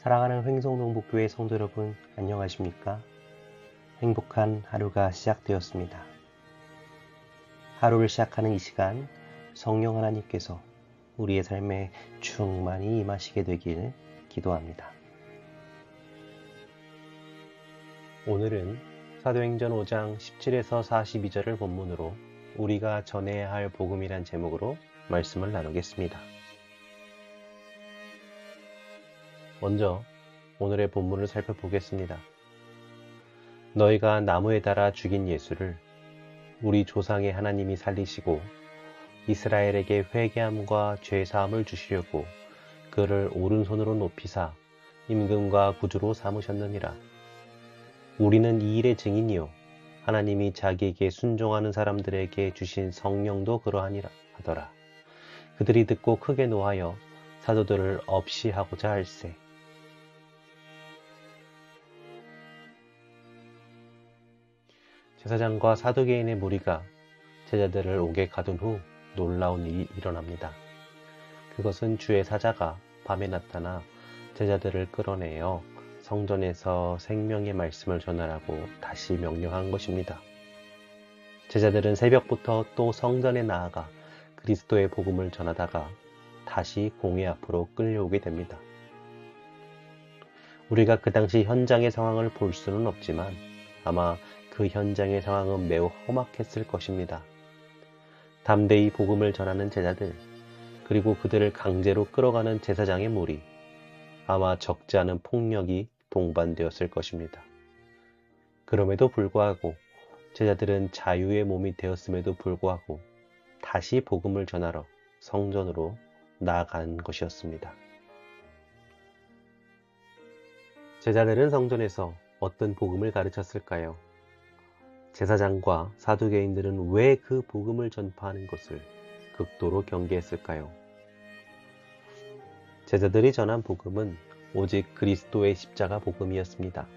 사랑하는 횡성동북교회 성도 여러분, 안녕하십니까? 행복한 하루가 시작되었습니다. 하루를 시작하는 이 시간, 성령 하나님께서 우리의 삶에 충만히 임하시게 되길 기도합니다. 오늘은 사도행전 5장 17에서 42절을 본문으로 우리가 전해야 할 복음이란 제목으로 말씀을 나누겠습니다. 먼저 오늘의 본문을 살펴보겠습니다. 너희가 나무에 달아 죽인 예수를 우리 조상의 하나님이 살리시고 이스라엘에게 회개함과 죄사함을 주시려고 그를 오른손으로 높이사 임금과 구주로 삼으셨느니라. 우리는 이 일의 증인이요 하나님이 자기에게 순종하는 사람들에게 주신 성령도 그러하니라 하더라. 그들이 듣고 크게 노하여 사도들을 업시하고자 할세. 제사장과 사두개인의 무리가 제자들을 옥에 가둔 후 놀라운 일이 일어납니다. 그것은 주의 사자가 밤에 나타나 제자들을 끌어내어 성전에서 생명의 말씀을 전하라고 다시 명령한 것입니다. 제자들은 새벽부터 또 성전에 나아가 그리스도의 복음을 전하다가 다시 공회 앞으로 끌려오게 됩니다. 우리가 그 당시 현장의 상황을 볼 수는 없지만 아마 그 현장의 상황은 매우 험악했을 것입니다. 담대히 복음을 전하는 제자들, 그리고 그들을 강제로 끌어가는 제사장의 무리, 아마 적지 않은 폭력이 동반되었을 것입니다. 그럼에도 불구하고 제자들은 자유의 몸이 되었음에도 불구하고 다시 복음을 전하러 성전으로 나아간 것이었습니다. 제자들은 성전에서 어떤 복음을 가르쳤을까요? 제사장과 사두개인들은 왜 그 복음을 전파하는 것을 극도로 경계했을까요? 제자들이 전한 복음은 오직 그리스도의 십자가 복음이었습니다.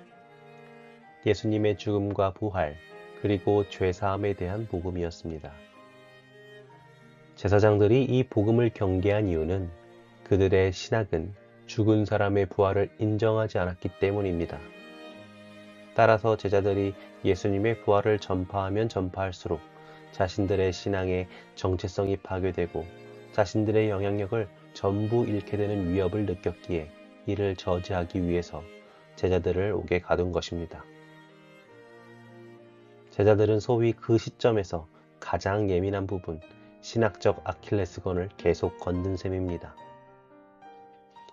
예수님의 죽음과 부활, 그리고 죄사함에 대한 복음이었습니다. 제사장들이 이 복음을 경계한 이유는 그들의 신학은 죽은 사람의 부활을 인정하지 않았기 때문입니다. 따라서 제자들이 예수님의 부활을 전파하면 전파할수록 자신들의 신앙의 정체성이 파괴되고 자신들의 영향력을 전부 잃게 되는 위협을 느꼈기에 이를 저지하기 위해서 제자들을 옥에 가둔 것입니다. 제자들은 소위 그 시점에서 가장 예민한 부분, 신학적 아킬레스건을 계속 건든 셈입니다.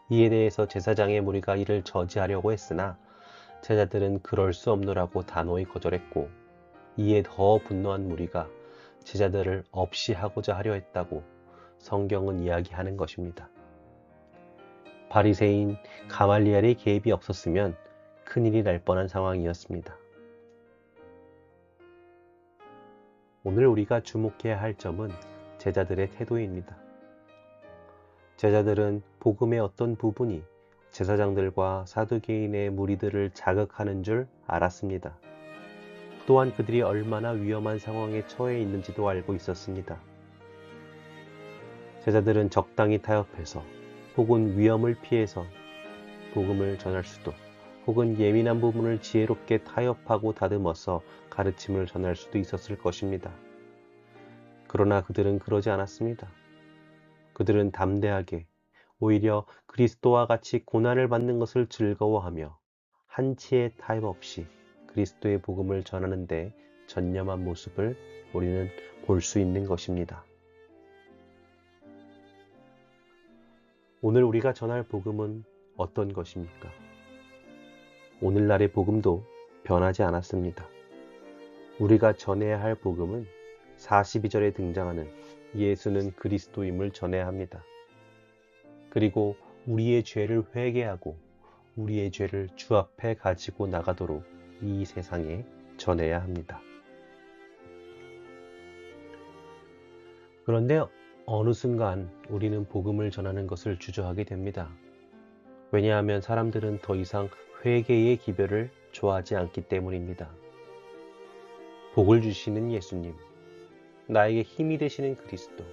이에 대해서 제사장의 무리가 이를 저지하려고 했으나 제자들은 그럴 수 없노라고 단호히 거절했고, 이에 더 분노한 무리가 제자들을 업시하고자 하려 했다고 성경은 이야기하는 것입니다. 바리새인 가말리엘의 개입이 없었으면 큰일이 날 뻔한 상황이었습니다. 오늘 우리가 주목해야 할 점은 제자들의 태도입니다. 제자들은 복음의 어떤 부분이 제사장들과 사두개인의 무리들을 자극하는 줄 알았습니다. 또한 그들이 얼마나 위험한 상황에 처해 있는지도 알고 있었습니다. 제자들은 적당히 타협해서 혹은 위험을 피해서 복음을 전할 수도, 혹은 예민한 부분을 지혜롭게 타협하고 다듬어서 가르침을 전할 수도 있었을 것입니다. 그러나 그들은 그러지 않았습니다. 그들은 담대하게 오히려 그리스도와 같이 고난을 받는 것을 즐거워하며 한치의 타협 없이 그리스도의 복음을 전하는 데 전념한 모습을 우리는 볼 수 있는 것입니다. 오늘 우리가 전할 복음은 어떤 것입니까? 오늘날의 복음도 변하지 않았습니다. 우리가 전해야 할 복음은 42절에 등장하는 예수는 그리스도임을 전해야 합니다. 그리고 우리의 죄를 회개하고 우리의 죄를 주 앞에 가지고 나가도록 이 세상에 전해야 합니다. 그런데 어느 순간 우리는 복음을 전하는 것을 주저하게 됩니다. 왜냐하면 사람들은 더 이상 회개의 기별을 좋아하지 않기 때문입니다. 복을 주시는 예수님, 나에게 힘이 되시는 그리스도,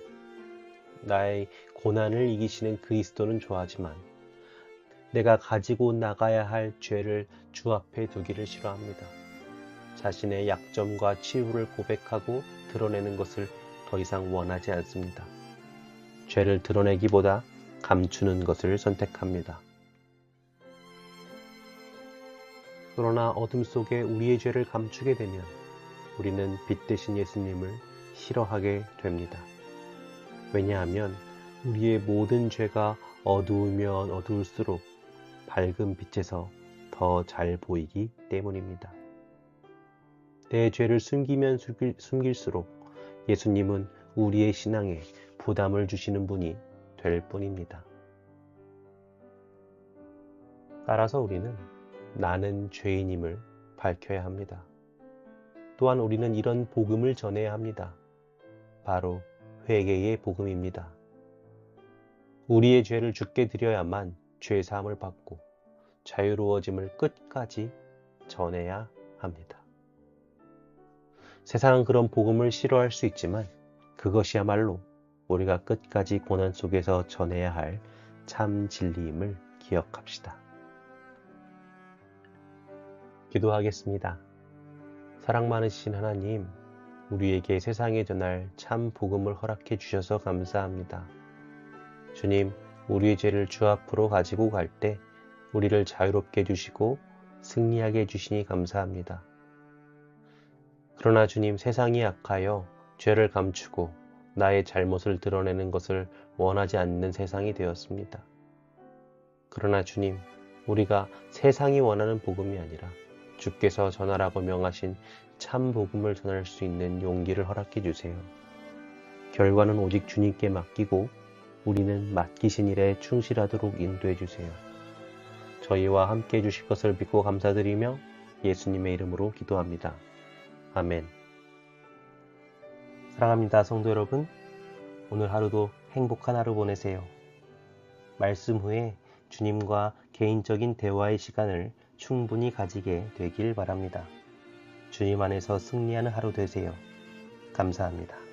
나의 고난을 이기시는 그리스도는 좋아하지만 내가 가지고 나가야 할 죄를 주 앞에 두기를 싫어합니다. 자신의 약점과 치유를 고백하고 드러내는 것을 더 이상 원하지 않습니다. 죄를 드러내기보다 감추는 것을 선택합니다. 그러나 어둠 속에 우리의 죄를 감추게 되면 우리는 빛 대신 예수님을 싫어하게 됩니다. 왜냐하면 우리의 모든 죄가 어두우면 어두울수록 밝은 빛에서 더 잘 보이기 때문입니다. 내 죄를 숨기면 숨길수록 예수님은 우리의 신앙에 부담을 주시는 분이 될 뿐입니다. 따라서 우리는 나는 죄인임을 밝혀야 합니다. 또한 우리는 이런 복음을 전해야 합니다. 바로 회개의 복음입니다. 우리의 죄를 주께 드려야만 죄사함을 받고 자유로워짐을 끝까지 전해야 합니다. 세상은 그런 복음을 싫어할 수 있지만 그것이야말로 우리가 끝까지 고난 속에서 전해야 할 참 진리임을 기억합시다. 기도하겠습니다. 사랑 많으신 하나님, 우리에게 세상에 전할 참 복음을 허락해 주셔서 감사합니다. 주님, 우리의 죄를 주 앞으로 가지고 갈 때 우리를 자유롭게 해주시고 승리하게 해주시니 감사합니다. 그러나 주님, 세상이 악하여 죄를 감추고 나의 잘못을 드러내는 것을 원하지 않는 세상이 되었습니다. 그러나 주님, 우리가 세상이 원하는 복음이 아니라 주께서 전하라고 명하신 참 복음을 전할 수 있는 용기를 허락해 주세요. 결과는 오직 주님께 맡기고 우리는 맡기신 일에 충실하도록 인도해 주세요. 저희와 함께 해주실 것을 믿고 감사드리며 예수님의 이름으로 기도합니다. 아멘. 사랑합니다, 성도 여러분. 오늘 하루도 행복한 하루 보내세요. 말씀 후에 주님과 개인적인 대화의 시간을 충분히 가지게 되길 바랍니다. 주님 안에서 승리하는 하루 되세요. 감사합니다.